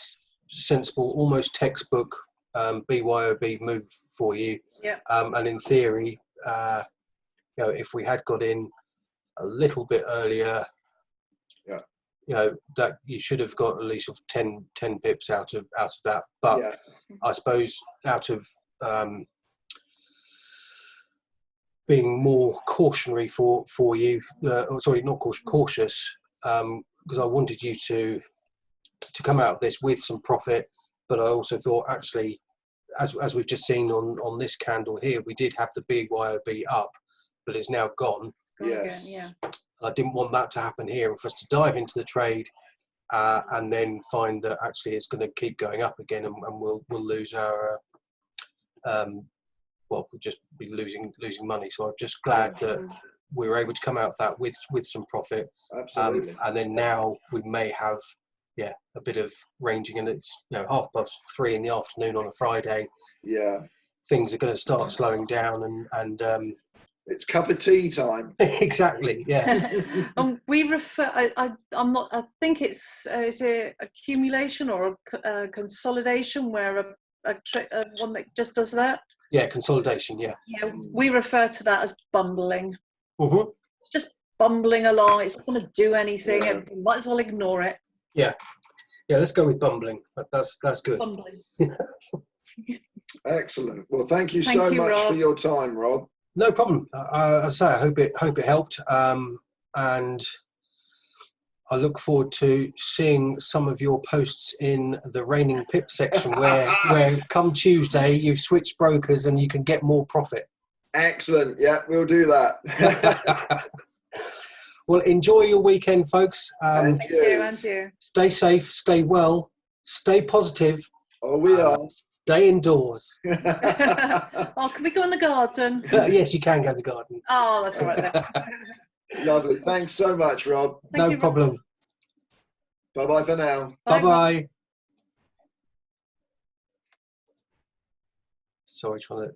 sensible, almost textbook BYOB move for you. Yeah. And in theory, you know, if we had got in a little bit earlier, you know, that you should have got at least 10 pips out of that. But I suppose out of being more cautionary for you, sorry, not cautious, because I wanted you to come out of this with some profit, but I also thought, actually, as we've just seen on this candle here, we did have the BYOB up, but it's now gone. Yes. Yeah. I didn't want that to happen here, and for us to dive into the trade and then find that actually it's going to keep going up again, and we'll lose our well, we'll just be losing money. So I'm just glad that we were able to come out of that with some profit. Absolutely. And then now we may have a bit of ranging, and it's 3:30 in the afternoon on a Friday. Yeah. Things are going to start slowing down, and it's cup of tea time. Exactly. Yeah. We refer. I'm not. I think it's is it accumulation or a consolidation where a one that just does that. Yeah, consolidation. Yeah. Yeah, we refer to that as bumbling. It's just bumbling along. It's not going to do anything. You might as well ignore it. Yeah. Yeah. Let's go with bumbling. That's good. Bumbling. Excellent. Well, thank you so much Rob. for your time, Rob. No problem. As I say, I hope it helped, and I look forward to seeing some of your posts in the Raining Pip section, where come Tuesday you've switched brokers and you can get more profit. Excellent. Yeah, we'll do that. Well, enjoy your weekend, folks. And you. Stay safe. Stay well. Stay positive. Oh, we are. Stay indoors. Oh, can we go in the garden? Yes, you can go in the garden. Oh, that's all right then. Lovely. Thanks so much, Rob. No problem. Bye-bye for now. Bye-bye. Sorry, trying to